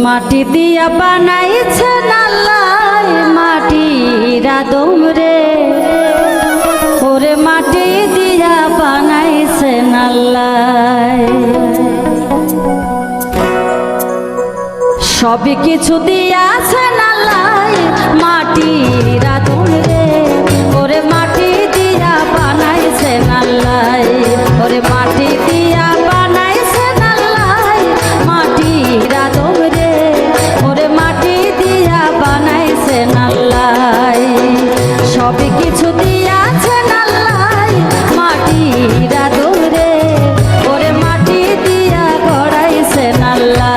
মাটি দিয়া বানাইছেন আল্লাহ মাটির আদম রে, ওরে মাটি দিয়া বানাইছেন আল্লাহ। সব কিছু দিয়াছেন আল্লাহ মাটির আদম রে, ওরে মাটি দিয়া বানাইছেন আল্লাহ, ওরে মাটি দিয়া বানাইছেন আল্লাহ মাটির আদম রে, ওরে মাটি দিয়া বানাইছেন আল্লাহ। সব কিছু দিয়াছেন আল্লাহ মাটির আদম রে, ওরে মাটি দিয়া গড়াইছেন আল্লাহ।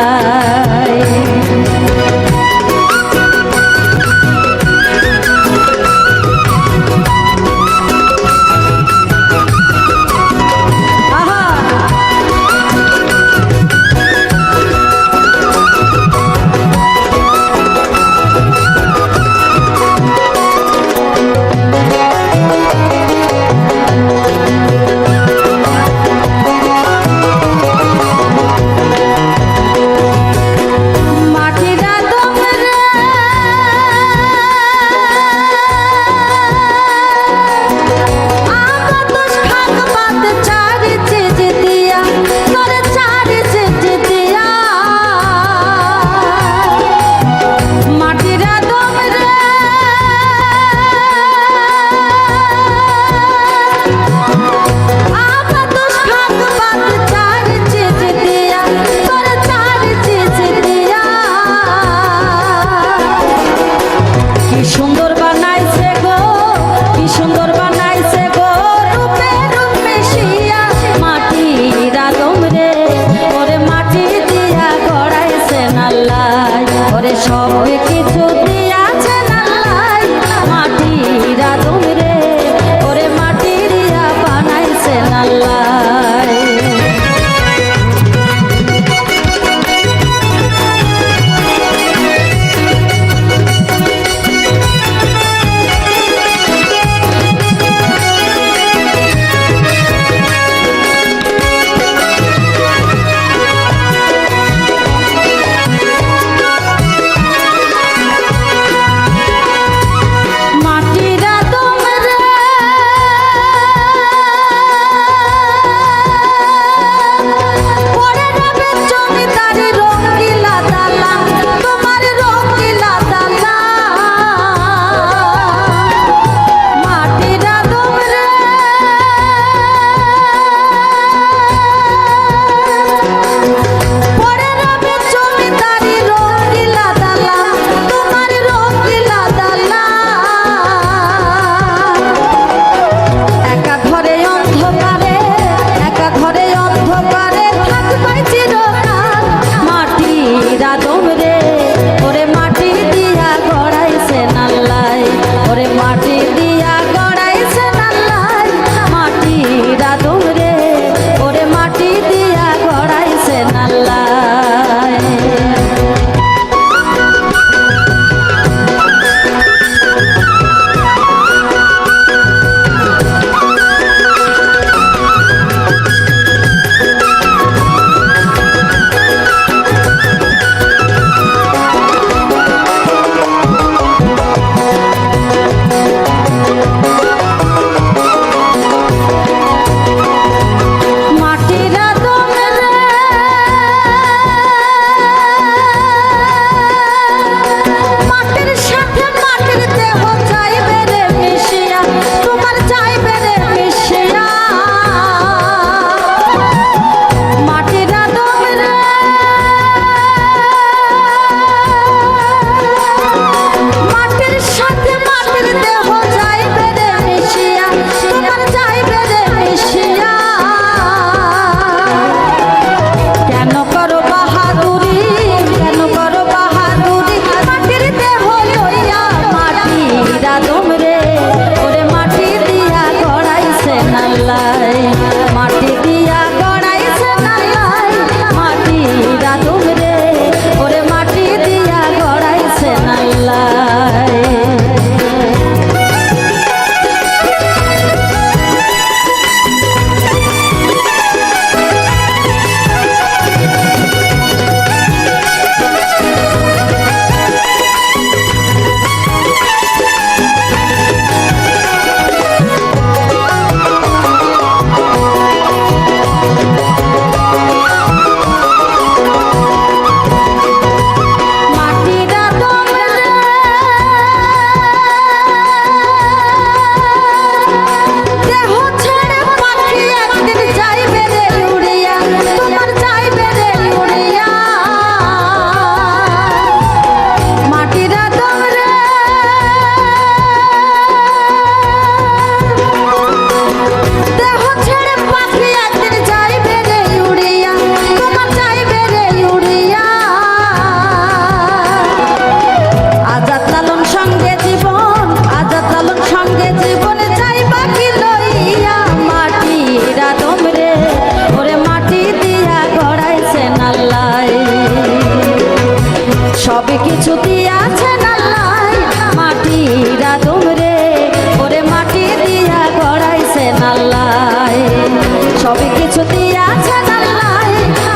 দিয়াছেন আল্লাহ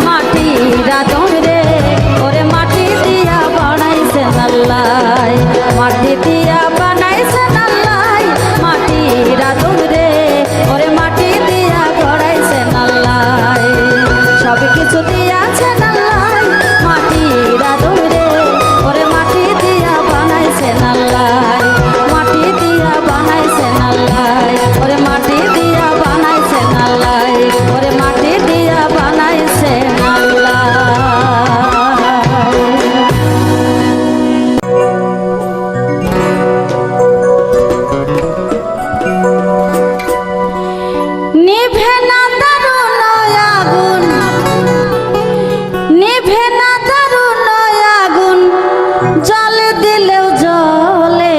মাটির আদম রে ওরে মাটি দিয়া বানাইছেন আল্লাহ মাটি দিয়া বানাইছেন আল্লাহ মাটির আদম রে ওরে মাটি দিয়া গড়াইছেন আল্লাহ সব কিছু দিয়াছেন আল্লাহ মাটির আদম রে ওরে মাটি দিয়া বানাইছেন আল্লাহ মাটি দিয়া বানাইছেন আল্লাহ ওরে মাটি দিয়া বানাইছেন আল্লাহ ওরে মাটি দিয়া বানাইছেন আল্লাহ নিভে না দারুণ আগুন নিভে না দারুণ আগুন জলে দিলেও জলে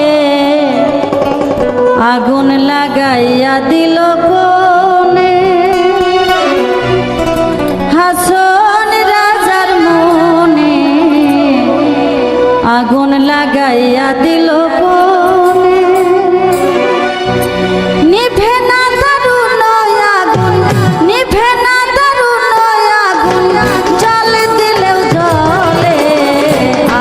আগুন লাগাইয়া দিল কোনে হাসন রাজার মনে আগুন লাগাইয়া দিল কোনে নিভে না দারুণ আগুন নিভে না দারুণ আগুন জলে দিলেও জলে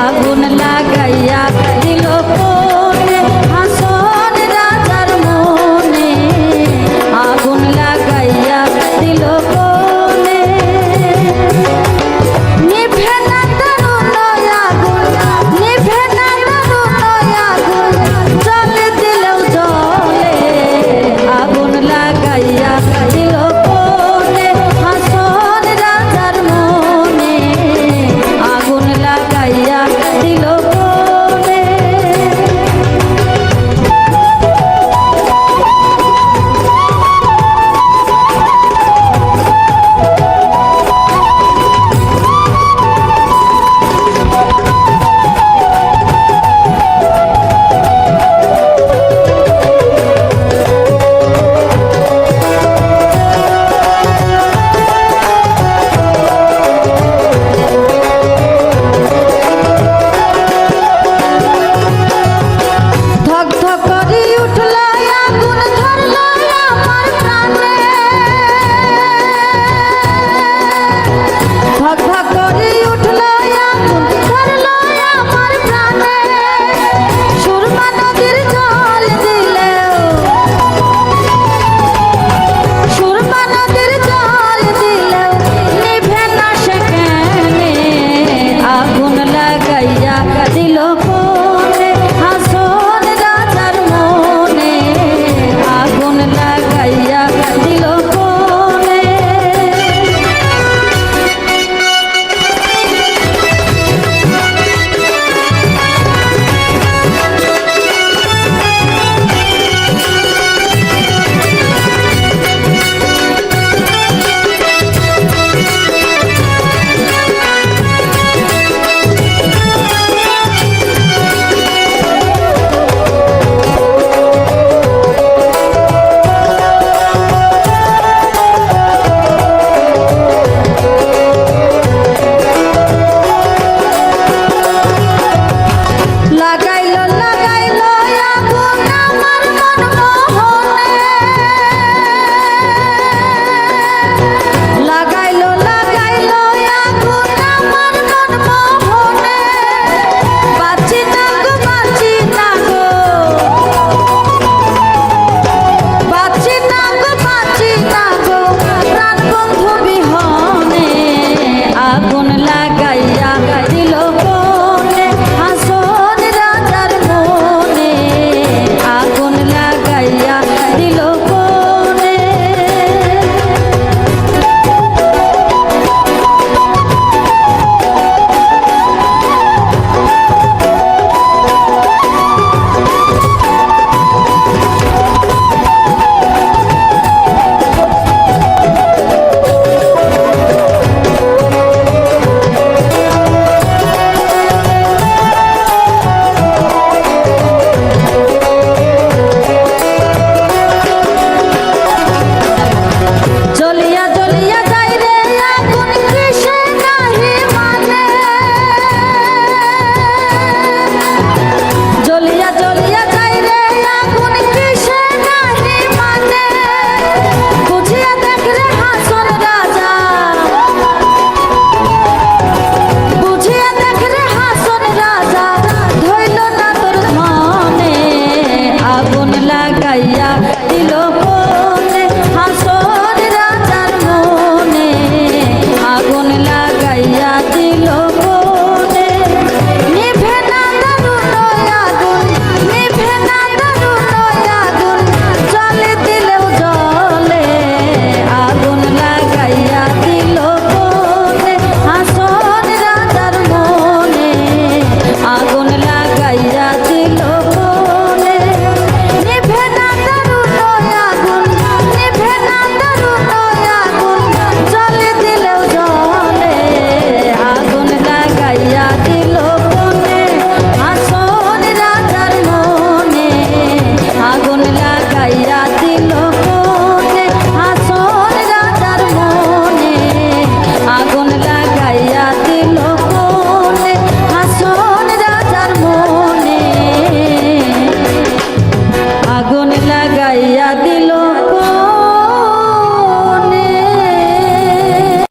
আগুন লাগাইয়া দিল কোনে হাসন রাজার মনে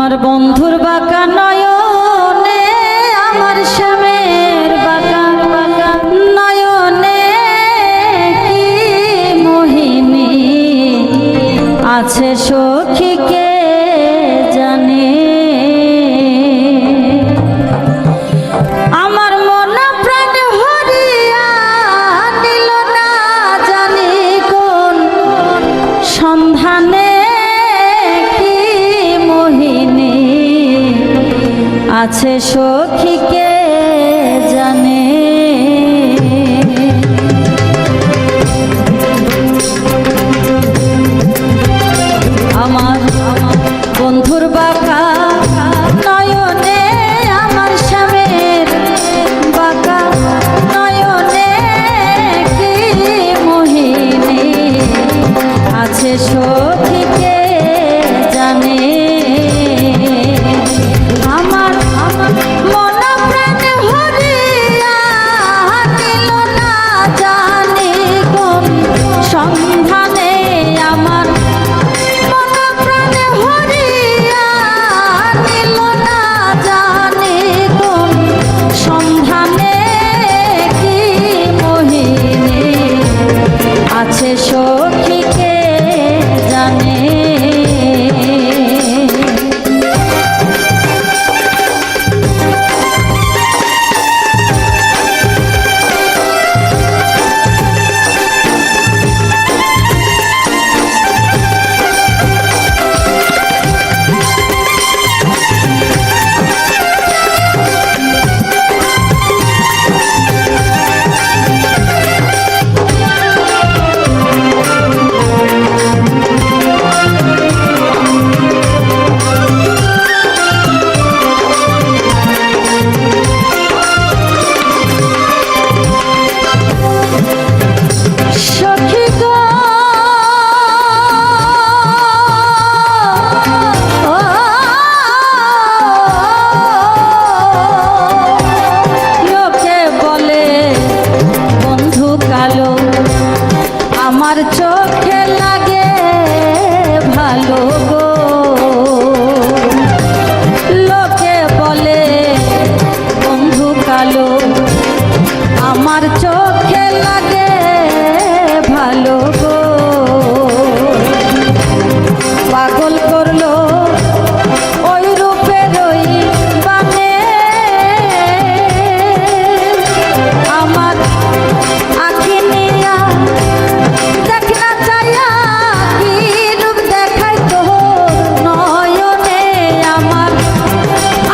আমার বন্ধুর বাঁকা নয়নে আমার শ্যামের বাঁকা বাঁকা নয়নে কি মোহিনী আছে সখী কে জানে আমার মন প্রাণ হরিয়া নিল না জানি কোন সন্ধানে কি মোহিনী আছে সখী কে জানে আমার বন্ধুর বাঁকা নয়নে আমার স্বামীর বাঁকা নয়নে কি মোহিনী আছে সখী কে জানে আমার মন প্রাণ হরিয়া নিল না জানি কোন সন্ধানে আমার মন প্রাণ হরিয়া নিল না জানি কোন সন্ধানে কি মোহিনী আছে সখী কে জানে আমার চোখে লাগে ভালো গো লোকে বলে বন্ধু কালো আমার চোখে লাগে ভালো গো পাগল করলো ওই রূপের ওই বানে আমার আখি নিয়া দেখনা চাইয়া কি রূপ দেখাই তো নয়নে আমার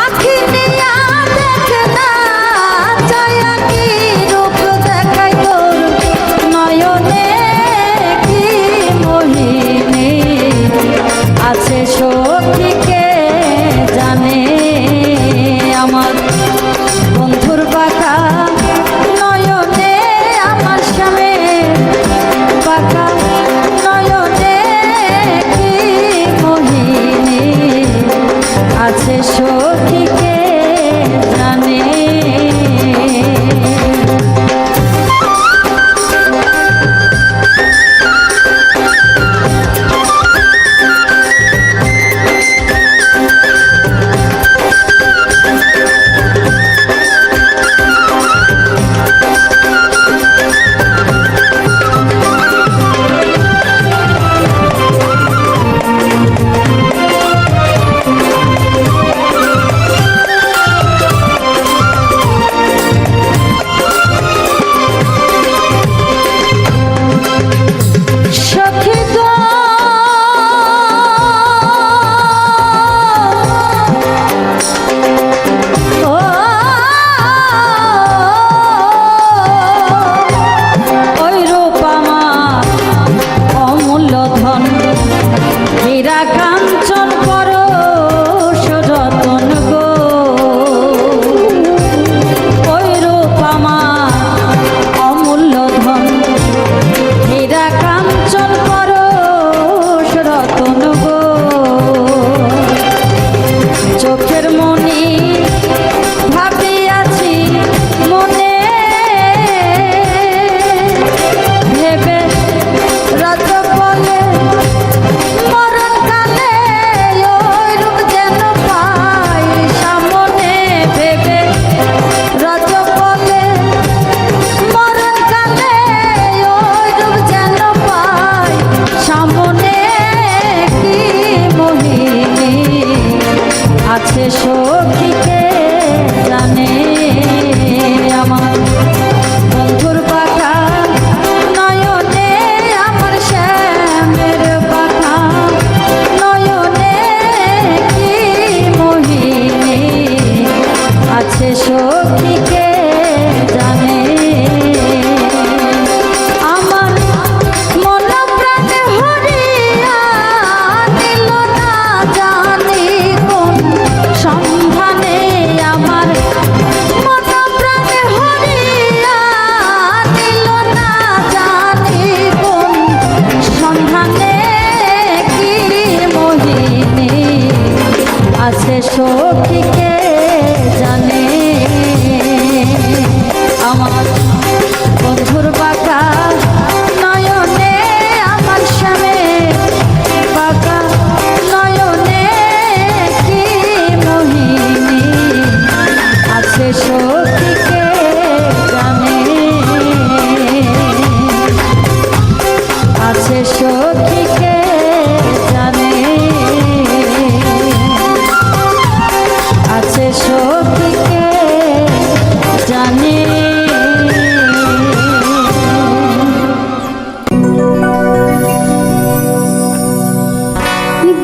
আখি নিয়া দেখনা চাইয়া কি রূপ দেখাই তো নয়নে কি মোহিনী আছে সখী কে জানে আমার বন্ধুর বাঁকা নয়নে আমার স্বামীর বাঁকা নয়নে কি মোহিনী আছে সখী কে জানে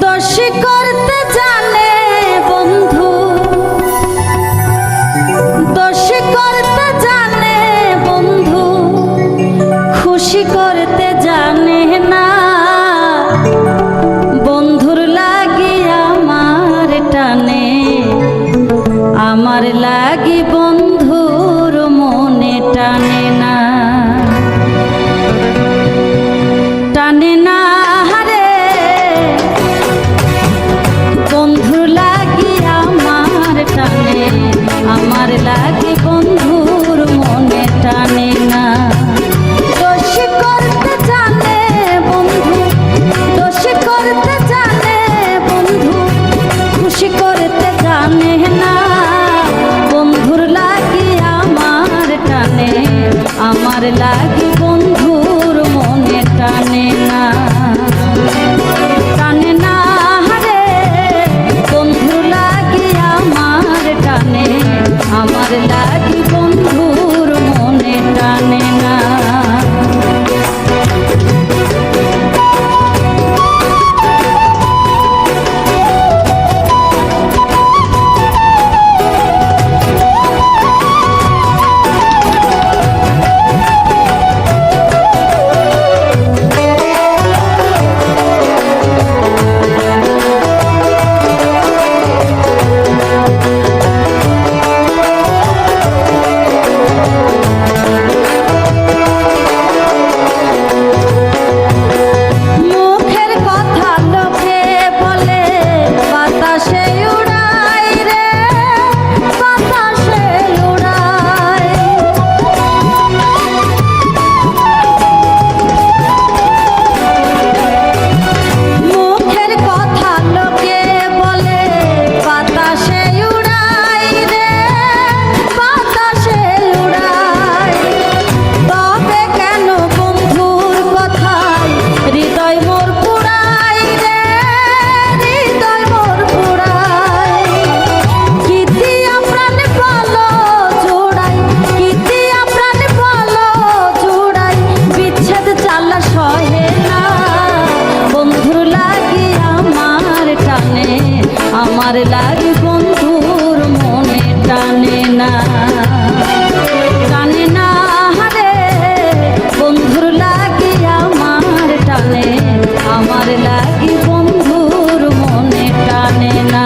দোষী করতে জানে বন্ধু, দোষী করতে জানে বন্ধু, খুশি করতে জানে না। বন্ধুর লাগি আমার টানে, আমার লাগি বন্ধুর মনে টানে না, টানে না রে। বন্ধুর লাগি আমার টানে, আমার লাগি বন্ধুর মনে টানে না। দোষী করতে জানে বন্ধু, দোষী করতে জানে বন্ধু, খুশি করতে জানে না। বন্ধুর লাগি আমার টানে, আমার লাগি বন্ধুর মনে টানে না, টানে না রে। বন্ধুর লাগি আমার টানে, আমার লাগি বন্ধুর মনে টানে না। আমার লাগি বন্ধুর মনে টানে না, টানে না রে। বন্ধুর লাগি আমার টানে, আমার লাগি বন্ধুর মনে টানে না।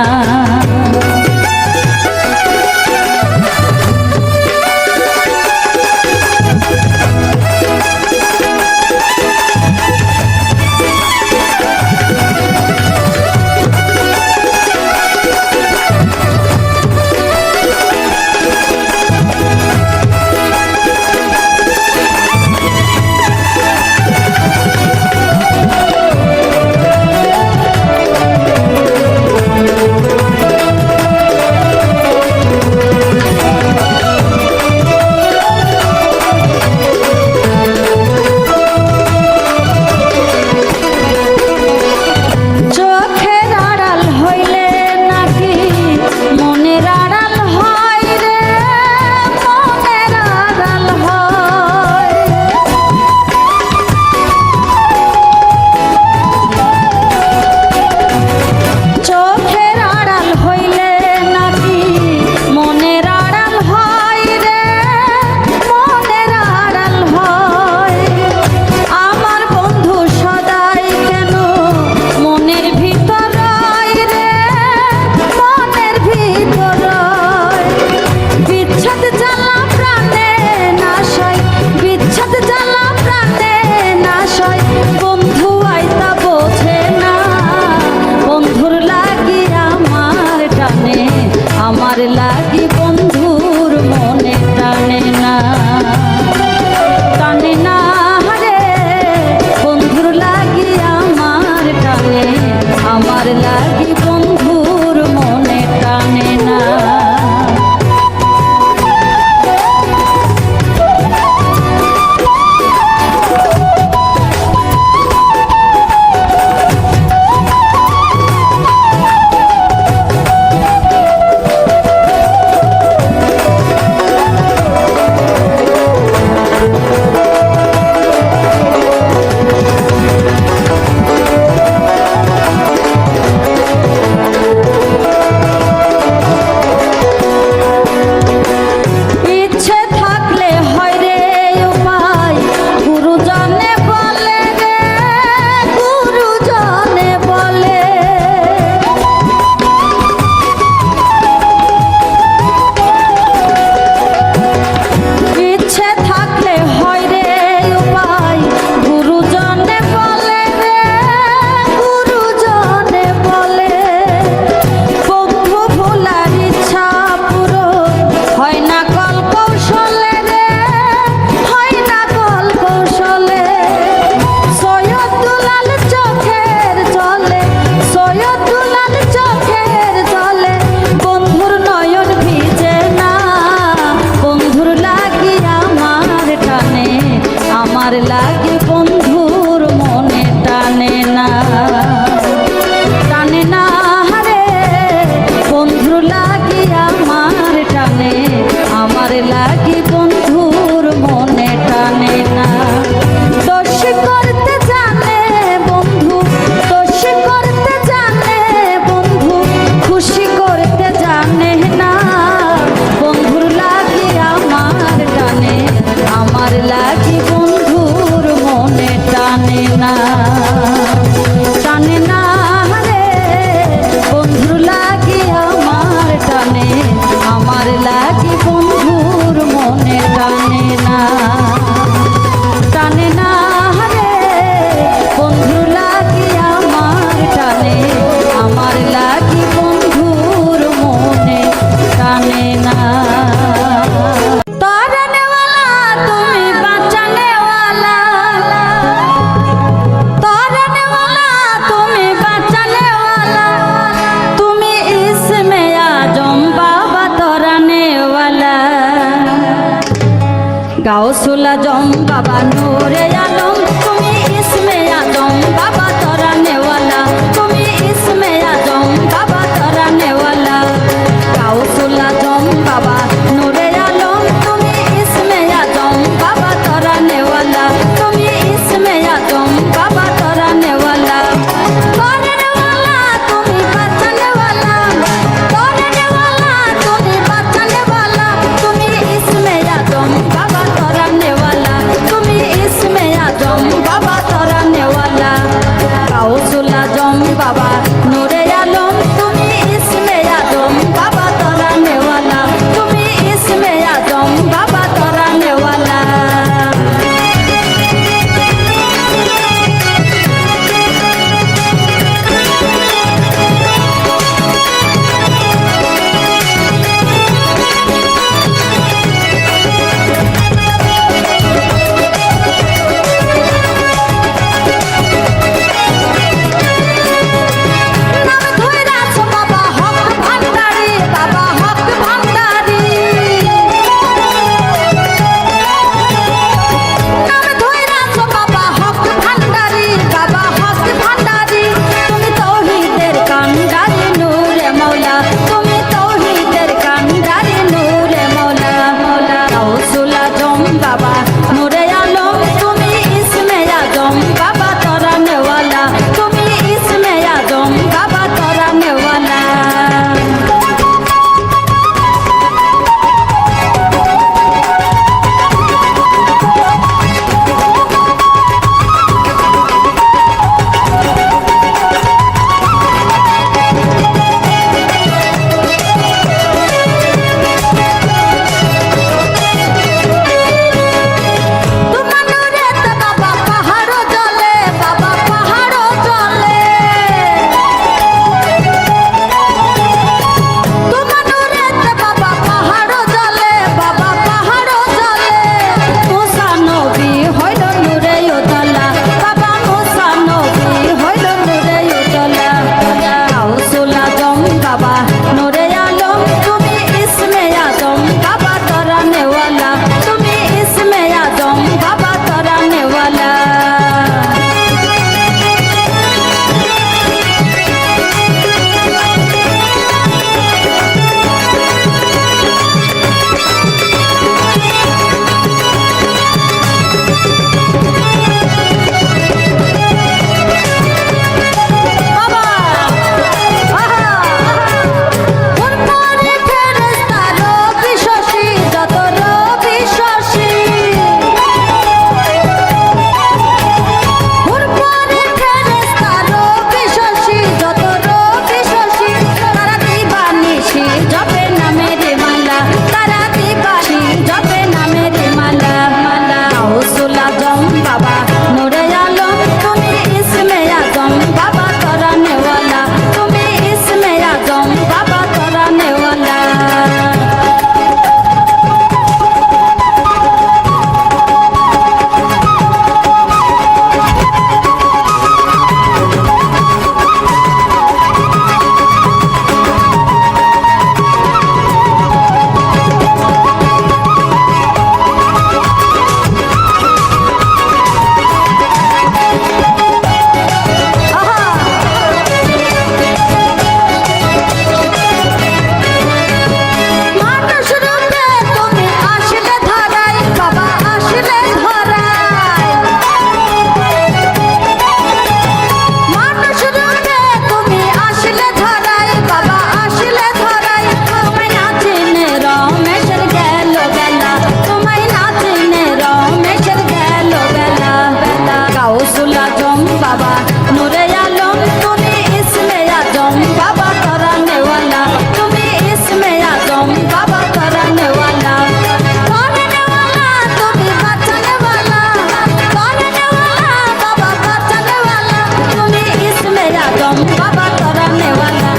আমার লাগি বন্ধুর মনে টানে না, টানে না রে। বন্ধুর লাগি আমার টানে, আমার লাগি বন্ধুর মনে টানে না। করতে জানে বন্ধু, দোষ করতে জানে বন্ধু, খুশি করতে জানে না। বন্ধুর লাগি আমার টানে, আমার লাগি বন্ধুর মনে টানে না, টানে না রে। বন্ধুর লাগি আমার টানে, আমার লাগি বন্ধুর মনে টানে না, টানে না রে। বন্ধুর লাগি আমার টানে, আমার লাগি বন্ধুর মনে টানে না। তরনেওয়ালা তুমি বাঁচানেওয়ালা, তরনেওয়ালা তুমি বাঁচানেওয়ালা, তুমি ইসমে আজম বাবা তরনেওয়ালা। গাউসুল আজম বাবা নূরে আলম, তুমি ইসমে আজম বাবা তরনেওয়ালা, তুমি ইসমে আজম বাবা তরনেওয়ালা। গাউসুল আজম বাবা নূরে আলম, তুমি ইসমে আজম বাবা তরনেওয়ালা, তুমি ইসমে আজম বাবা তরনেওয়ালা। তরনেওয়ালা তুমি বাঁচানেওয়ালা, তরনেওয়ালা তুমি বাঁচানেওয়ালা, তুমি ইসমে আজম বাবা তরনেওয়ালা, তুমি ইসমে আজম বাবা তরনেওয়ালা। গাউসুল আজম বাবা নূরে আলম, তুমি ইসমে আজম বাবা তরনেওয়ালা, তুমি ইসমে আজম বাবা তরনেওয়ালা। তরানেওয়ালা